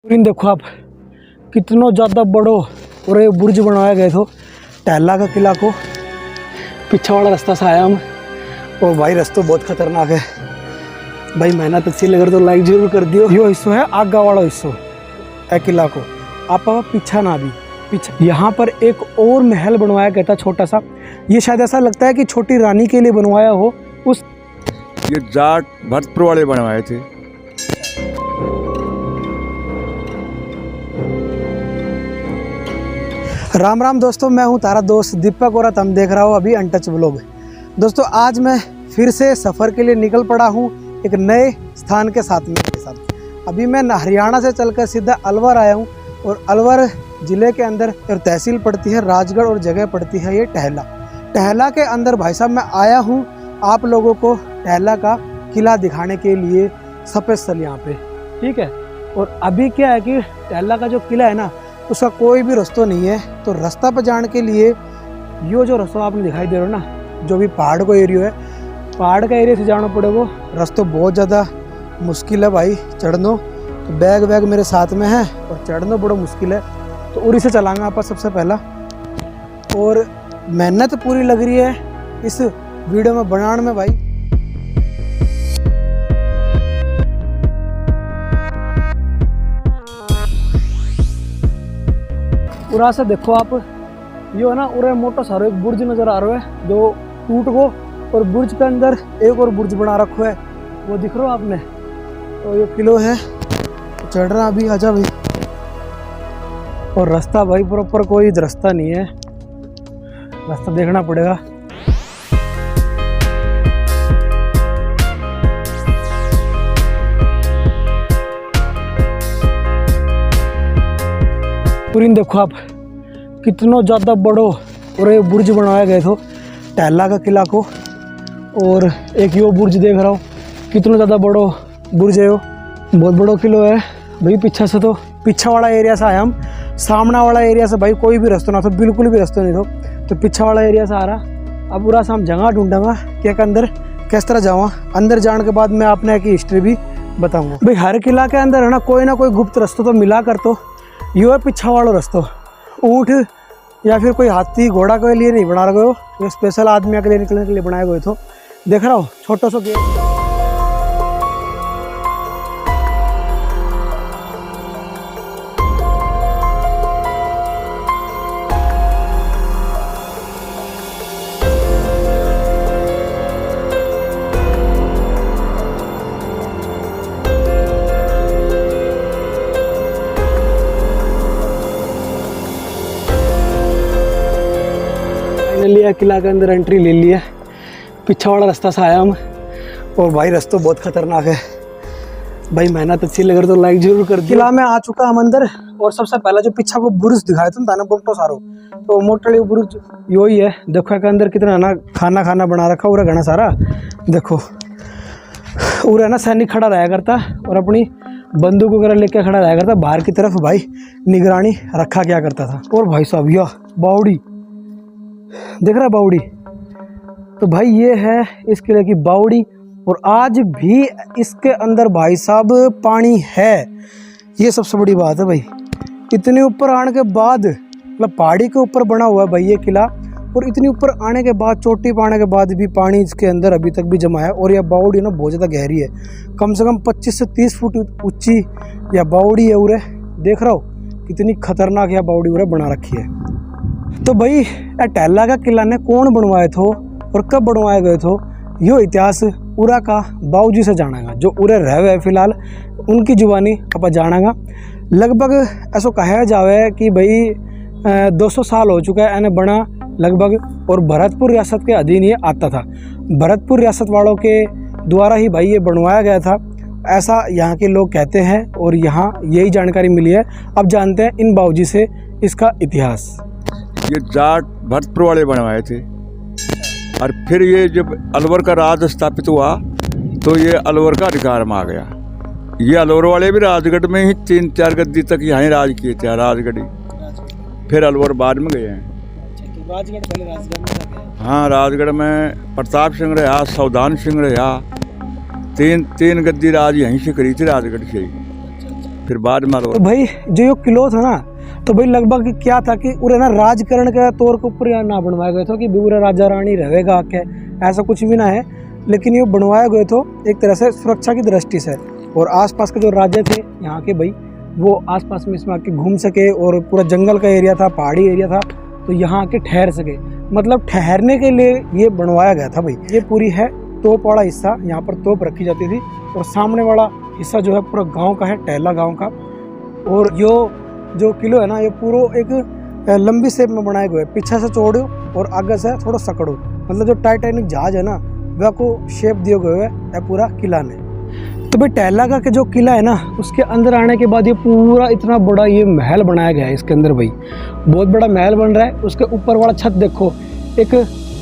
देखो आप कितना ज़्यादा बड़ो और ये बुर्ज बनाया गया था टहला का किला को। पीछे वाला रास्ता से आया हम और भाई रास्ता बहुत खतरनाक है भाई। मेहनत अच्छी लगे तो लाइक जरूर कर दियो। यो हिस्सा है आगा वाला हिस्सा है किला को, आप पीछा ना भी पीछे। यहाँ पर एक और महल बनवाया गया था छोटा सा। ये शायद ऐसा लगता है कि छोटी रानी के लिए बनवाया हो। उस ये जाट भरतपुर वाले बनवाए थे। राम राम दोस्तों, मैं हूं तारा दोस्त दीपक और तुम देख रहा हो अभी अनटच व्लॉग। दोस्तों आज मैं फिर से सफ़र के लिए निकल पड़ा हूं एक नए स्थान के साथ में के साथ। अभी मैं हरियाणा से चलकर सीधा अलवर आया हूं और अलवर ज़िले के अंदर और तहसील पड़ती है राजगढ़ और जगह पड़ती है ये टहला। टहला के अंदर भाई साहब मैं आया हूँ आप लोगों को टहला का किला दिखाने के लिए स्पेशल यहाँ पे, ठीक है। और अभी क्या है कि टहला का जो किला है ना उसका कोई भी रास्ता नहीं है। तो रास्ता पर जाने के लिए यो जो रास्ता आपने दिखाई दे रहा हो ना, जो भी पहाड़ का एरिया है, पहाड़ का एरिया से जाना पड़ेगा। रास्ता बहुत ज़्यादा मुश्किल है भाई चढ़ना। तो बैग मेरे साथ में है और चढ़ना बड़ा मुश्किल है। तो उरी से चलाएंगे आप सबसे पहला। और मेहनत पूरी लग रही है इस वीडियो में बनाने में भाई। उरा से देखो आप, ये है ना उरे मोटा सारा एक बुर्ज नजर आ रहा है जो टूट गो, और बुर्ज के अंदर एक और बुर्ज बना रखा है, वो दिख रहा आपने। तो ये किलो है, चढ़ रहा अभी, आजा भाई। और रास्ता भाई प्रॉपर कोई रास्ता नहीं है, रास्ता देखना पड़ेगा। पूरी देखो आप कितना ज़्यादा बड़ो और ये बुर्ज बनाया गया था टहला का किला को। और एक यो बुर्ज देख रहा हूँ, कितना ज़्यादा बड़ो बुर्ज है, यो बहुत बड़ो किलो है भाई। पीछे से तो पीछे वाला एरिया से आया हम, सामने वाला एरिया से भाई कोई भी रास्ता ना था, बिल्कुल भी रास्ता नहीं था। तो पीछे वाला एरिया से आ रहा। अब पूरा से हम जगह ढूंढूंगा कि के अंदर किस तरह जाऊँ। अंदर जाने के बाद मैं आपने की हिस्ट्री भी बताऊँगा भाई। हर किला के अंदर है ना कोई गुप्त रास्ता तो मिला कर। तो यो है पीछा वाला रास्ता, ऊँट या फिर कोई हाथी घोड़ा के लिए नहीं बना रहे हो, ये स्पेशल आदमी के लिए निकलने के लिए बनाए गए। तो देख रहा हो छोटा सा गेट। लिया किला के अंदर एंट्री ले लिया। पीछे वाला रास्ता से आया हम और भाई रास्ता बहुत खतरनाक है भाई। मेहनत अच्छी लगे तो लाइक जरूर कर दिया। किला में आ चुका हम अंदर। और सबसे पहला जो पीछा को बुर्ज दिखाया था ना मोटो सारो, तो मोटो बुर्ज यो ही है। देखो के अंदर कितना ना खाना बना रखा पूरा घना सारा। देखो पूरा ना सैनिक खड़ा रहा करता और अपनी बंदूक वगैरह लेके खड़ा रहा करता बाहर की तरफ भाई, निगरानी रखा क्या करता था। और भाई साहब यह बावड़ी देख रहा बावड़ी, तो भाई ये है इस किले की बावड़ी। और आज भी इसके अंदर भाई साहब पानी है, ये सबसे बड़ी बात है भाई। इतने ऊपर आने के बाद, मतलब पहाड़ी के ऊपर बना हुआ है भाई ये किला, और इतनी ऊपर आने के बाद, चोटी पाने के बाद भी पानी इसके अंदर अभी तक भी जमा है। और यह बावड़ी ना बहुत ज़्यादा गहरी है, कम से कम 25 से 30 फुट ऊंची यह बावड़ी है। उरे देख रहा हो कितनी खतरनाक यह बावड़ी उरे बना रखी है। तो भाई टहला का किला ने कौन बनवाए थे और कब बनवाए गए थे, यो इतिहास उरा का बाबूजी से जानेगा, जो उरे रह हुए फिलहाल उनकी जुबानी आप जानेगा। लगभग ऐसा कहा जावे कि भाई 200 साल हो चुका है इन्हें बना लगभग। और भरतपुर रियासत के अधीन ये आता था, भरतपुर रियासत वालों के द्वारा ही भाई ये बनवाया गया था, ऐसा यहाँ के लोग कहते हैं। और यहाँ यही जानकारी मिली है। अब जानते हैं इन बाबूजी से इसका इतिहास। ये जाट भरतपुर वाले बनवाए थे। और फिर ये जब अलवर का राज स्थापित हुआ तो ये अलवर का अधिकार में आ गया। ये अलवर वाले भी राजगढ़ में ही 3-4 गद्दी तक यहाँ राज किए थे, राजगढ़ी। फिर अलवर बाद में गए हैं। राजगढ़ पहले राजगढ़ में, हाँ राजगढ़ में प्रताप सिंह रहा, सावधान सिंह रहा, तीन गद्दी राज यहीं से करी थी राजगढ़ से ही। फिर बाद में तो भाई जो ये किलो था ना, तो भाई लगभग क्या था कि उरे ना राजकरण के तौर के ऊपर यहाँ ना बनवाया गया था कि पूरा राजा रानी रहेगा क्या, ऐसा कुछ भी ना है। लेकिन ये बनवाया गया तो एक तरह से सुरक्षा की दृष्टि से, और आसपास के जो राज्य थे यहाँ के भाई, वो आसपास में इसमें आके घूम सके, और पूरा जंगल का एरिया था, पहाड़ी एरिया था, तो यहाँ आके ठहर सके, मतलब ठहरने के लिए ये बनवाया गया था भाई। ये पूरी है तोप वाला हिस्सा, यहाँ पर तोप रखी जाती थी, और सामने वाला हिस्सा जो है पूरा गांव का है, टहला गांव का। और जो किलो है ना, ये पूरा एक लंबी शेप में बनाए हुए, पीछे से चौड़ो और आगे से थोड़ा सकड़ो, मतलब जो टाइटैनिक जहाज है ना वह को शेप दिए हुए है पूरा किला ने। तो भाई टहला का जो किला है ना, उसके अंदर आने के बाद ये पूरा इतना बड़ा ये महल बनाया गया है। इसके अंदर भाई बहुत बड़ा महल बन रहा है। उसके ऊपर वाला छत देखो, एक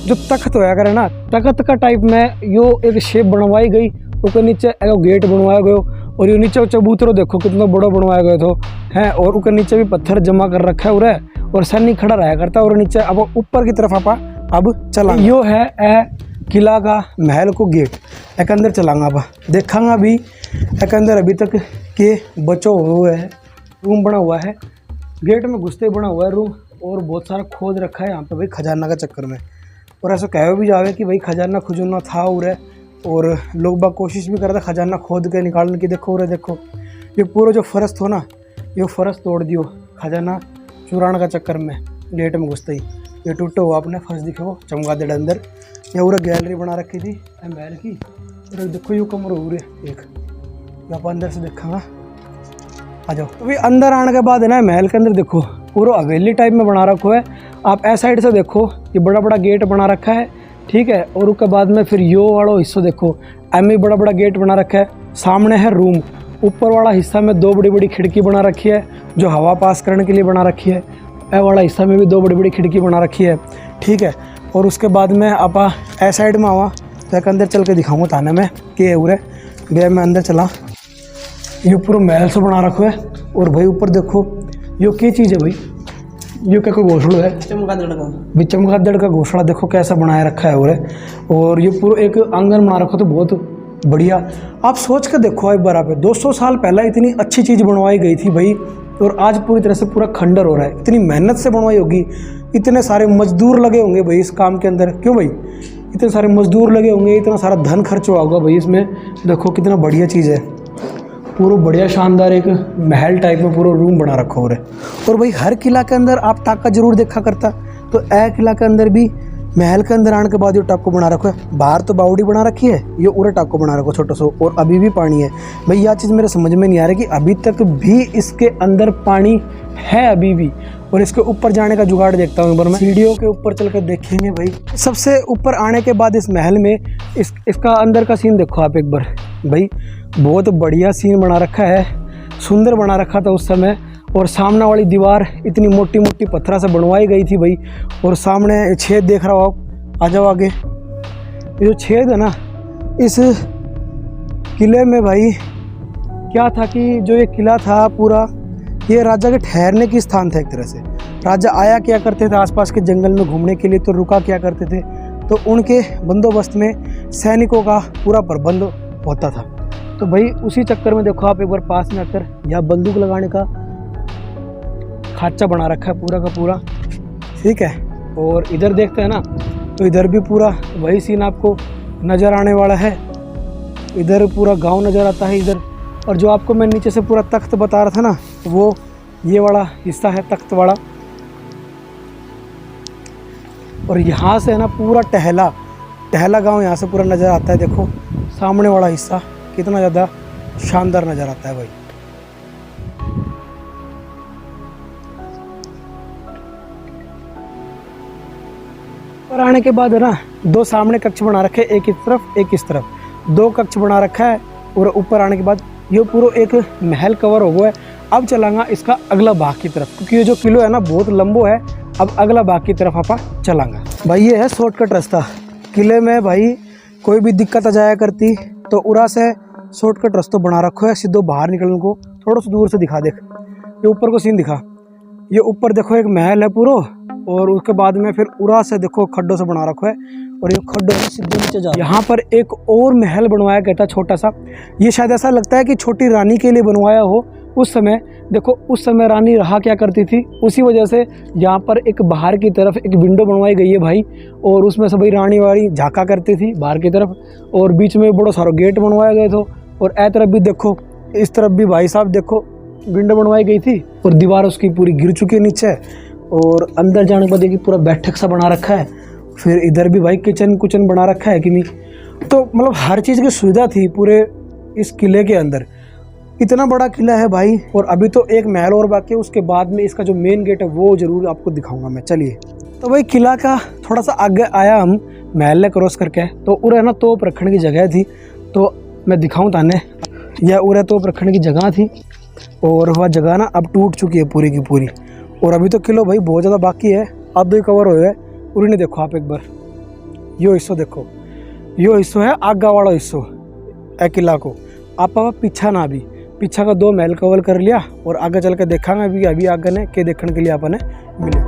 जो तख्त होया करे ना, तख्त का टाइप में यो एक शेप बनवाई गई, उसके नीचे एक गेट बनवाया गयो, और ये नीचे चबूतरो देखो कितना बड़ा बनवाया गया तो है, और उसके नीचे भी पत्थर जमा कर रखा है उरे, और सैनिक खड़ा रहा करता है। और नीचे अब ऊपर की तरफ आप अब चला, यो है किला का महल को गेट, एक अंदर चलांगा अब देखांगा भी एक अंदर अभी तक के बचो हुए है, रूम बना हुआ है, गेट में घुसते बना हुआ है रूम, और बहुत सारा खोद रखा है यहाँ पे भाई खजाना का चक्कर में। और ऐसा कहे भी जावे कि भाई खजाना खुजाना था उरे, और लोग बाग कोशिश भी कर रहे खजाना खोद के निकालने की। देखो उरे देखो, ये पूरा जो फर्श थो ना, ये फर्श तोड़ दियो खजाना चुराने का चक्कर में, गेट में घुसते ही ये टूटे हुआ अपने फर्श दिखे वो चमगादड़ अंदर। ये पूरा गैलरी बना रखी थी महल की, और देखो ये कमरा उरे एक, यहाँ पर अंदर से देखांगा, आ जाओ। अभी अंदर आने के बाद है ना, महल के अंदर देखो पूरा हवेली टाइप में बना रखा है। आप ऐसा साइड से देखो, ये बड़ा बड़ा गेट बना रखा है, ठीक है। और उसके बाद में फिर यो वाला हिस्सा देखो, एम बड़ा बड़ा गेट बना रखा है। सामने है रूम, ऊपर वाला हिस्सा में दो बड़ी बड़ी खिड़की बना रखी है, जो हवा पास करने के लिए बना रखी है। ए वाला हिस्सा में भी दो बड़ी बड़ी खिड़की बना रखी है, ठीक है। और उसके बाद में आप ए साइड में आवा तो एक अंदर चल के दिखाऊंगा ताने में कि उरे भैया मैं अंदर चला। ये पूरा महल से बना रखो है, और भाई ऊपर देखो यो क्या चीज़ है भाई, यो क्या कोई घोसड़ा है, चमगादड़ का घोसड़ा देखो कैसा बनाया रखा है उरे। और ये पूरा एक आंगन बना रखो तो बहुत बढ़िया। आप सोच के देखो एक बार, आप 200 साल पहले इतनी अच्छी चीज़ बनवाई गई थी भाई, और आज पूरी तरह से पूरा खंडर हो रहा है। इतनी मेहनत से बनवाई होगी, इतने सारे मजदूर लगे होंगे भाई इस काम के अंदर, क्यों भाई इतने सारे मजदूर लगे होंगे, इतना सारा धन खर्च हुआ होगा भाई इसमें। देखो कितना बढ़िया चीज़ है, पूरा बढ़िया शानदार एक महल टाइप में पूरा रूम बना रखा हो रहा है। और भाई हर किला के अंदर आप टाका जरूर देखा करता, तो ए किला के अंदर भी महल के अंदर आने के बाद ये टाको बना रखा है। बाहर तो बावड़ी बना रखी है, ये उरे टाको बना रखा छोटा सा, और अभी भी पानी है भाई। यह चीज़ मेरे समझ में नहीं आ रही कि अभी तक भी इसके अंदर पानी है अभी भी। और इसके ऊपर जाने का जुगाड़ देखता हूँ एक बार मैं, सीढ़ियों के ऊपर चलकर देखेंगे भाई। सबसे ऊपर आने के बाद इस महल में इसका अंदर का सीन देखो आप एक बार भाई, बहुत बढ़िया सीन बना रखा है, सुंदर बना रखा था उस समय। और सामने वाली दीवार इतनी मोटी मोटी पत्थर से बनवाई गई थी भाई, और सामने छेद देख रहा हो आप, आ जाओ आगे। ये जो छेद है ना इस किले में भाई, क्या था कि जो ये किला था पूरा, ये राजा के ठहरने की स्थान था एक तरह से। राजा आया क्या करते थे आसपास के जंगल में घूमने के लिए, तो रुका क्या करते थे, तो उनके बंदोबस्त में सैनिकों का पूरा प्रबंध होता था। तो भाई उसी चक्कर में देखो आप एक बार पास में आकर, यहाँ बंदूक लगाने का खाचा बना रखा है पूरा का पूरा, ठीक है। और इधर देखते हैं ना, तो इधर भी पूरा वही सीन आपको नज़र आने वाला है। इधर पूरा गांव नज़र आता है इधर। और जो आपको मैं नीचे से पूरा तख्त बता रहा था ना, वो ये वाला हिस्सा है तख्त वाला। और यहाँ से है ना पूरा टहला गांव यहाँ से पूरा नज़र आता है। देखो सामने वाला हिस्सा कितना ज़्यादा शानदार नज़र आता है भाई। और आने के बाद है ना, दो सामने कक्ष बना रखे, एक इस तरफ एक इस तरफ, दो कक्ष बना रखा है। और ऊपर आने के बाद ये पूरा एक महल कवर हो गया है। अब चलांगा इसका अगला भाग की तरफ, क्योंकि ये जो किलो है ना बहुत लंबो है। अब अगला भाग की तरफ आप चलांगा भाई। ये है शॉर्टकट रास्ता किले में भाई, कोई भी दिक्कत आ जाया करती तो उरा से शॉर्टकट रास्ता बना रखो है सीधो बाहर निकलने को। थोड़ा सा दूर से दिखा, देख ये ऊपर को सीन दिखा, ये ऊपर देखो एक महल है पूरा। और उसके बाद में फिर उरा से देखो खड्डों से बना रखा है, और ये खड्डों से सीधे नीचे जा। यहाँ पर एक और महल बनवाया गया था छोटा सा, ये शायद ऐसा लगता है कि छोटी रानी के लिए बनवाया हो, उस समय देखो, उस समय रानी रहा क्या करती थी, उसी वजह से यहाँ पर एक बाहर की तरफ एक विंडो बनवाई गई है भाई, और उसमें से भाई रानी वाली झाँका करती थी बाहर की तरफ, और बीच में बड़ा सारा गेट बनवाया गया था। और ए तरफ भी देखो, इस तरफ भी भाई साहब देखो विंडो बनवाई गई थी, और दीवार उसकी पूरी गिर चुकी है नीचे, और अंदर जाने के बाद देखिए पूरा बैठक सा बना रखा है। फिर इधर भी भाई किचन कुचन बना रखा है कि नहीं, तो मतलब हर चीज़ की सुविधा थी पूरे इस किले के अंदर। इतना बड़ा किला है भाई, और अभी तो एक महल और बाकी है, उसके बाद में इसका जो मेन गेट है वो जरूर आपको दिखाऊंगा मैं। चलिए, तो भाई किला का थोड़ा सा आगे आया हम महल ने क्रॉस करके, तो उरे ना तोप रखने की जगह थी, तो मैं दिखाऊं ताने, यह उरे तोप रखने की जगह थी, और वह जगह ना अब टूट चुकी है पूरी की पूरी, और अभी तो किलो भाई बहुत ज़्यादा बाकी है, अब भी कवर हुए है। उरी ने देखो आप एक बार, यो हिस्सो देखो, यो हिस्सो है आगा वाला हिस्सो है किला को। आप पीछा ना, भी पीछा का 2 महल कवर कर लिया, और आगे चल के देखांगे अभी आगे ने के देखने के लिए आपने मिले।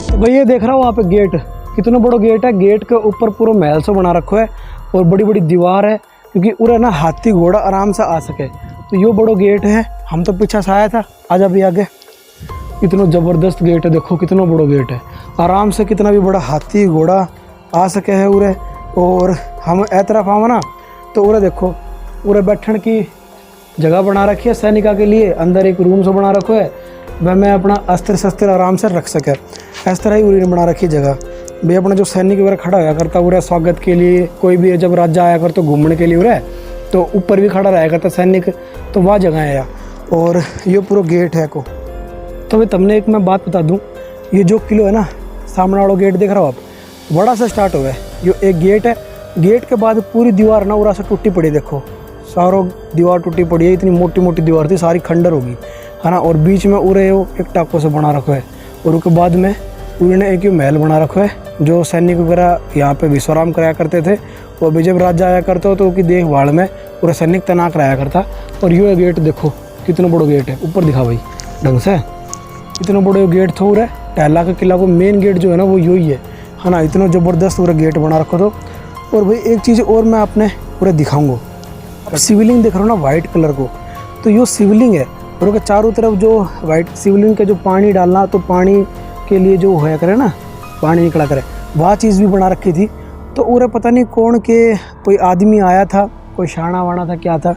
तो भाई ये देख रहा हूँ वहाँ पे गेट, कितना बड़ा गेट है, गेट के ऊपर पूरा महल से बना रखो है, और बड़ी बड़ी दीवार है, क्योंकि उरे ना हाथी घोड़ा आराम से आ सके। तो यो बड़ो गेट है, हम तो पीछे से आया था, आजा भी आगे। इतना ज़बरदस्त गेट है, देखो कितना बड़ा गेट है, आराम से कितना भी बड़ा हाथी घोड़ा आ सके है उरे। और हम ए तरफ आवा ना, तो उरे देखो, उरे बैठने की जगह बना रखी है सैनिका के लिए, अंदर एक रूम से बना रखो है, वह मैं अपना अस्त्र शस्त्र आराम से रख सके। इस तरह ही उरी ने बना रखी जगह भाई, अपना जो सैनिक वगैरह खड़ा होया करता उरे स्वागत के लिए, कोई भी जब राजा आया करता घूमने के लिए उरे, तो ऊपर भी खड़ा रहा करता सैनिक, तो वह जगह है। और ये पूरा गेट है को। तो भाई तुमने एक मैं बात बता दूं, ये जो किलो है ना, सामने वाला गेट देख रहा हो आप, बड़ा सा स्टार्ट हुआ है, ये एक गेट है, गेट के बाद पूरी दीवार ना उरा से टूटी पड़ी, देखो सारों दीवार टूटी पड़ी है, इतनी मोटी मोटी दीवार थी, सारी खंडर होगी है ना। और बीच में उरे वो एक टाको से बना रखा है, और उसके बाद में उन्होंने एक महल बना रखा है, जो सैनिक वगैरह यहाँ पे विश्राम कराया करते थे, और भी जब राजा आया करता हो तो उसकी देखभाल में पूरा सैनिक तैनात कराया करता। और ये गेट देखो कितना बड़ा गेट है, ऊपर दिखा भाई ढंग से, इतना बड़ा गेट था उरे टहला का किला को मेन गेट जो है ना वो यही है ना, इतना ज़बरदस्त पूरा गेट बना रखो। तो और भाई एक चीज़ और मैं अपने पूरा दिखाऊंगा, शिवलिंग देख रहा हूँ ना वाइट कलर को, तो ये शिवलिंग है, और उसके चारों तरफ जो वाइट शिवलिंग का जो पानी डालना, तो पानी के लिए जो होया करे ना, पानी निकला करे, वह चीज़ भी बना रखी थी। तो उरे पता नहीं कौन के कोई आदमी आया था, कोई शाना वाना था क्या था,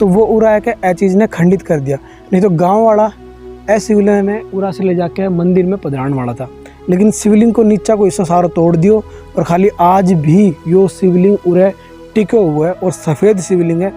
तो वो उरा है कि ए चीज़ ने खंडित कर दिया, नहीं तो गांव वाला ए शिवलिंग में उरा से ले जाके मंदिर में पधराने वाला था, लेकिन शिवलिंग को नीचा को हिस्सा सारा तोड़ दियो, और खाली आज भी यो शिवलिंग उरे टिके हुआ है, और सफ़ेद शिवलिंग है।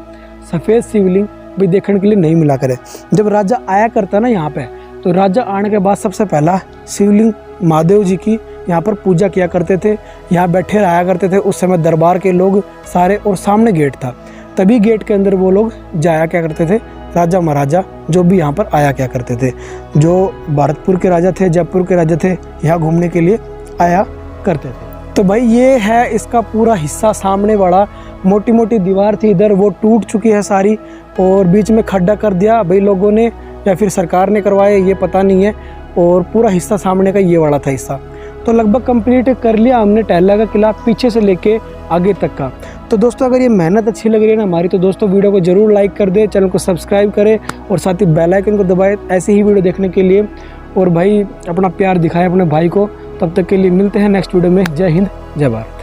सफ़ेद शिवलिंग भी देखने के लिए नहीं मिला करे। जब राजा आया करता ना यहाँ पे, तो राजा आने के बाद सबसे पहला शिवलिंग महादेव जी की यहाँ पर पूजा किया करते थे, यहाँ बैठे रहा करते थे उस समय दरबार के लोग सारे, और सामने गेट था, तभी गेट के अंदर वो लोग जाया क्या करते थे, राजा महाराजा जो भी यहाँ पर आया क्या करते थे, जो भरतपुर के राजा थे, जयपुर के राजा थे, यहाँ घूमने के लिए आया करते थे। तो भाई ये है इसका पूरा हिस्सा, सामने वाला मोटी मोटी दीवार थी इधर, वो टूट चुकी है सारी, और बीच में खड्डा कर दिया भाई लोगों ने, या फिर सरकार ने करवाया ये पता नहीं है, और पूरा हिस्सा सामने का ये वाला था हिस्सा। तो लगभग कंप्लीट कर लिया हमने टहला का किला, पीछे से लेके आगे तक का। तो दोस्तों अगर ये मेहनत अच्छी लग रही है ना हमारी, तो दोस्तों वीडियो को जरूर लाइक कर दे, चैनल को सब्सक्राइब करें, और साथ ही बेल आइकन को दबाएं ऐसे ही वीडियो देखने के लिए। और भाई अपना प्यार दिखाएं अपने भाई को। तब तक के लिए मिलते हैं नेक्स्ट वीडियो में। जय हिंद, जय भारत।